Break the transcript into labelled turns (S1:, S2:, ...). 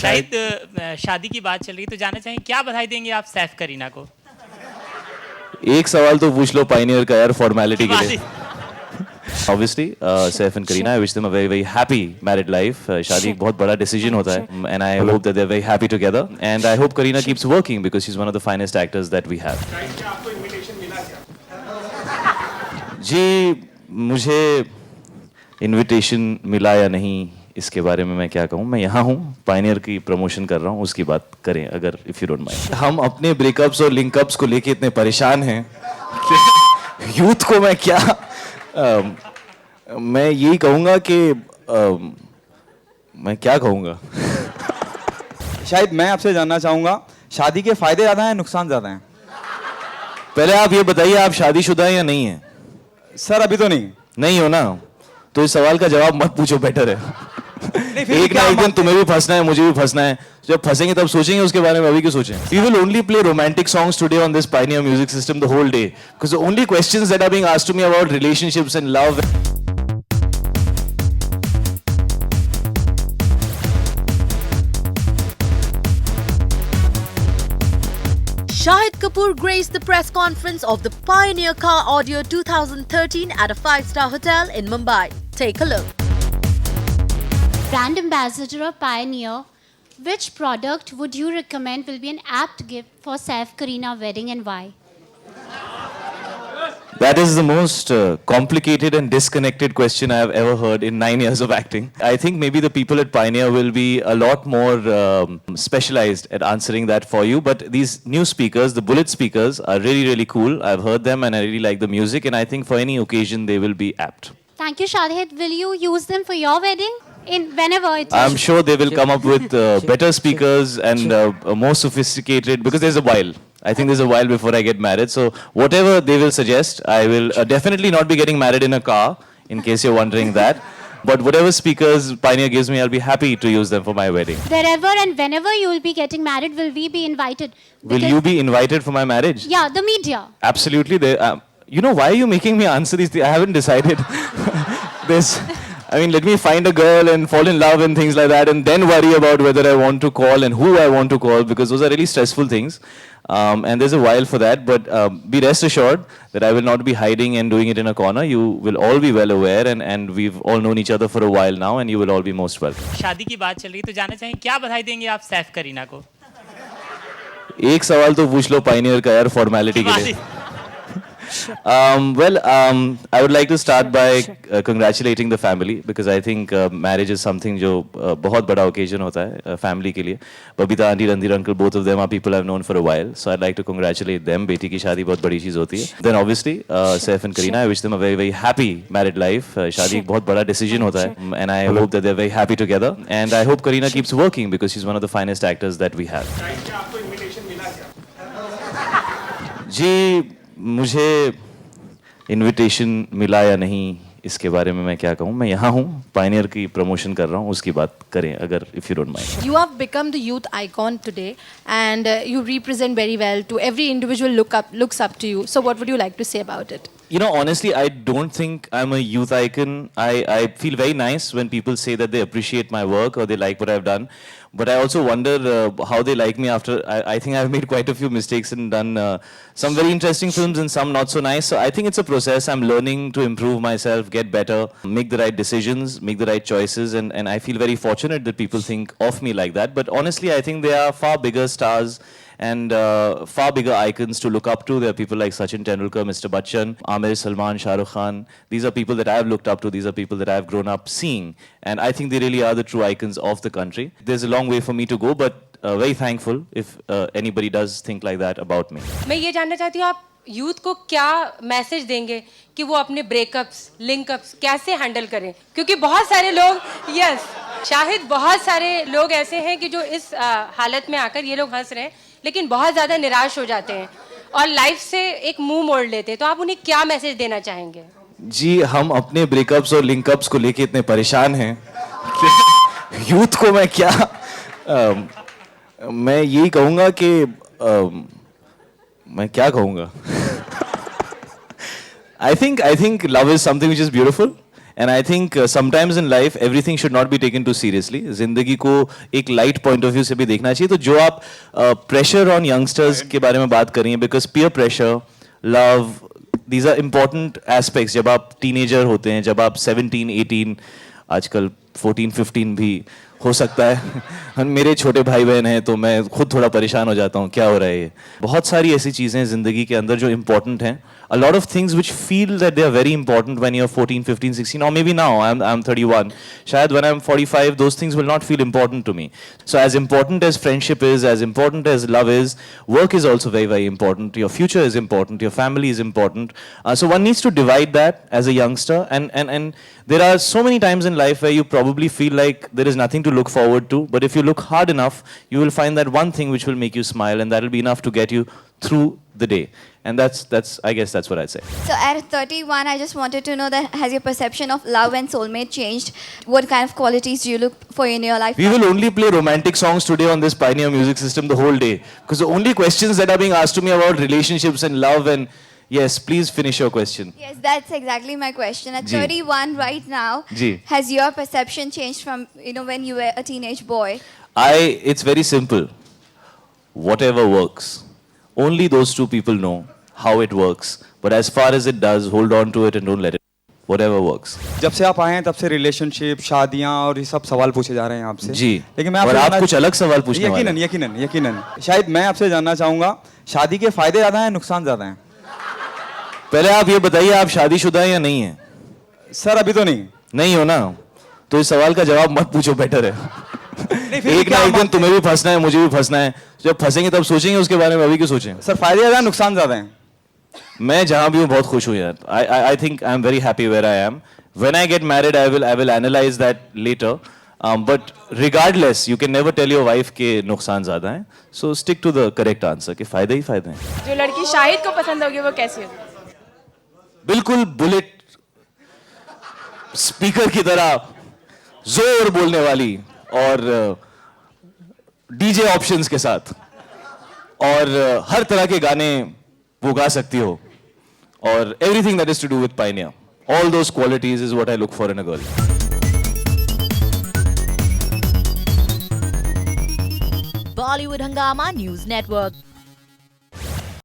S1: शायद शादी की बात चल रही है तो जाना चाहें क्या बधाई देंगे आप सैफ करीना को?
S2: एक सवाल तो पूछ लो पायनियर का यार फॉर्मेलिटी के लिए. Obviously, Saif and Kareena, I wish them a very, very happy married life. शादी एक बहुत बड़ा decision होता है, and I hope that they're very happy together. And I hope Kareena keeps working because she's one of the finest actors that we have.
S3: आपको invitation मिला क्या?
S2: जी, मुझे invitation मिला या नहीं इसके बारे में मैं क्या कहूँ. मैं यहाँ हूँ, पायनियर की प्रमोशन कर रहा हूँ, उसकी बात करें अगर इफ यू डोंट माइंड. हम अपने ब्रेकअप्स और लिंकअप्स को लेके इतने परेशान हैं कि यूथ को मैं क्या मैं यही कहूँगा कि मैं क्या कहूँगा.
S4: शायद मैं आपसे जानना चाहूंगा, शादी के फायदे ज्यादा हैं नुकसान ज्यादा हैं?
S2: पहले आप ये बताइए, आप शादीशुदा हैं या नहीं है?
S4: सर अभी तो नहीं
S2: हो ना, तो इस सवाल का जवाब मत पूछो, बेटर है. एक ना एक दिन तुम्हें भी फंसना है, मुझे भी फंसना है. जब फंसेंगे तब सोचेंगे उसके बारे में, अभी क्यों सोचें. We will only play romantic songs today on this Pioneer Music System the whole day because the only questions that are being asked to me about relationships and love.
S5: Shahid Kapoor graced the press conference of the Pioneer Car Audio 2013 at a 5-star hotel in Mumbai. Take a look.
S6: Brand ambassador of Pioneer, which product would you recommend will be an apt gift for Saif Kareena wedding and why?
S2: That is the most complicated and disconnected question I have ever heard in 9 years of acting. I think maybe the people at Pioneer will be a lot more specialized at answering that for you. But these new speakers, the Bullet speakers, are really, really cool. I've heard them and I really like the music. And I think for any occasion, they will be apt.
S6: Thank you, Shahid. Will you use them for your wedding? Whenever it is.
S2: I'm sure they will come up with better speakers and more sophisticated, because there's a while. I think there's a while before I get married. So whatever they will suggest, I will definitely not be getting married in a car, in case you're wondering that. But whatever speakers Pioneer gives me, I'll be happy to use them for my wedding.
S6: Wherever and whenever you will be getting married, will we be invited?
S2: Will you be invited for my marriage?
S6: Yeah, the media.
S2: Absolutely. You know, why are you making me answer these things? I haven't decided. Let me find a girl and fall in love and things like that, and then worry about whether I want to call and who I want to call, because those are really stressful things. And there's a while for that, but be rest assured that I will not be hiding and doing it in a corner. You will all be well aware, and we've all known each other for a while now, and you will all be most welcome.
S1: शादी की बात चल रही है तो जाना चाहें क्या बधाई देंगे आप सैफ करीना को?
S2: एक सवाल तो पूछ लो पायनियर का यार फॉर्मेलिटी के लिए. I would like to start by congratulating the family, because I think marriage is something जो बहुत बड़ा occasion होता है family के लिए. Babita auntie, Randir uncle, both of them are people I've known for a while, so I'd like to congratulate them. बेटी की शादी बहुत बड़ी चीज होती है. Then obviously Saif and Kareena, I wish them a very, very happy married life. शादी एक बहुत बड़ा decision होता है, and I hope that they're very happy together. And I hope Kareena keeps working because she's one of the finest actors that we have.
S3: आपको invitation मिला क्या?
S2: जी, मुझे इनविटेशन मिला या नहीं इसके बारे में मैं क्या कहूँ. मैं यहाँ हूँ, पायनियर की प्रमोशन कर रहा हूँ, उसकी बात करें अगर if you don't mind.
S5: You have become the youth icon today, and you represent very well to every individual looks up to you. So what would you like to say about it?
S2: You know, honestly, I don't think I'm a youth icon. I feel very nice when people say that they appreciate my work or they like what I've done. But I also wonder how they like me after. I think I've made quite a few mistakes and done some very interesting films and some not so nice. So I think it's a process. I'm learning to improve myself, get better, make the right decisions, make the right choices. And I feel very fortunate that people think of me like that. But honestly, I think there are far bigger stars and far bigger icons to look up to. There are people like Sachin Tendulkar, Mr. Bachchan, Amir, Salman, Shah Rukh Khan. These are people that I have looked up to. These are people that I have grown up seeing. And I think they really are the true icons of the country. There's a long way for me to go, but very thankful if anybody does think like that about me.
S7: मैं ये जानना चाहती हूँ आप youth को क्या message देंगे कि वो अपने ब्रेकअप्स, लिंकअप्स कैसे हैंडल करें? क्योंकि बहुत सारे लोग, यस शाहिद, बहुत सारे लोग ऐसे हैं कि जो इस हालत में आकर ये लोग हंस रहे हैं, लेकिन बहुत ज़्यादा निराश हो जाते हैं और लाइफ से एक मुंह मोड़ लेते हैं. तो आप उन्हें क्या मैसेज देना चाहेंगे?
S2: जी, हम अपने ब्रेकअप्स और लिंकअप्स को लेके इतने परेशान हैं कि यूथ को मैं क्या मैं यही कहूँगा कि मैं क्या कहूँगा. I think love is something which is beautiful, And I think sometimes in life everything should not be taken too seriously. जिंदगी को एक light point of view से भी देखना चाहिए. तो जो आप pressure on youngsters के बारे में बात कर रही हैं, because peer pressure, love, these are important aspects. जब आप teenager होते हैं, जब आप 17, 18, आजकल 14, 15 भी हो सकता है. मेरे छोटे भाई बहन हैं तो मैं खुद थोड़ा परेशान हो जाता हूँ, क्या हो रहा है ये. बहुत सारी ऐसी चीज़ें ज़िंदगी के अंदर जो important हैं. A lot of things which feel that they are very important when you're 14, 15, 16, or maybe now, I'm 31. Shayad when I'm 45, those things will not feel important to me. So as important as friendship is, as important as love is, work is also very, very important. Your future is important. Your family is important. So one needs to divide that as a youngster. And there are so many times in life where you probably feel like there is nothing to look forward to. But if you look hard enough, you will find that one thing which will make you smile, and that will be enough to get you through the day. And that's I guess that's what I'd say.
S8: So at 31, I just wanted to know that has your perception of love and soulmate changed? What kind of qualities do you look for in your life?
S2: We will only play romantic songs today on this Pioneer Music System the whole day. Because the only questions that are being asked to me about relationships and love and... Yes, please finish your question.
S8: Yes, that's exactly my question. At
S2: Ji.
S8: 31 right now,
S2: Ji.
S8: has your perception changed from, when you were a teenage boy?
S2: It's very simple. Whatever works. Only those two people know how it works. But as far as it does, hold on to it and don't let it. Whatever works.
S4: जब से आप आए हैं तब से relationship, शादियां और ये सब सवाल पूछे जा रहे हैं आपसे.
S2: जी.
S4: लेकिन मैं
S2: और
S4: आपसे
S2: आप कुछ अलग सवाल पूछने वाले हैं.
S4: यकीनन. शायद मैं आपसे जानना चाहूंगा, शादी के फायदे ज्यादा हैं, नुकसान ज्यादा हैं?
S2: पहले आप ये बताइए, आप शादीशुदा हैं या नहीं है?
S4: सर अभी तो नहीं
S2: हो ना? तो इस सवाल का जवाब मत पूछो, बेटर है. एक ना एक दिन तुम्हें भी फंसना है, मुझे भी फंसना है. जब फंसेंगे तब सोचेंगे उसके बारे में, अभी क्यों सोचें?
S4: सर फायदे ज्यादा हैं, नुकसान ज्यादा हैं?
S2: मैं जहां भी हूँ बहुत खुश हूँ यार. I think I'm very happy where I am. When I get married, I will analyze that later. But regardless, you can never tell your wife के नुकसान ज्यादा हैं. So stick to the correct answer कि फायदे ही फायदे हैं.
S9: जो लड़की शाहिद को पसंद होगी वो कैसी होगी?
S2: बिल्कुल बुलेट स्पीकर की तरह जोर बोलने वाली और डीजे ऑप्शंस के साथ और हर तरह के गाने वो गा सकती हो और everything that is to do with pioneer. All those qualities is what I look for in a girl.
S5: Bollywood Hungama News Network.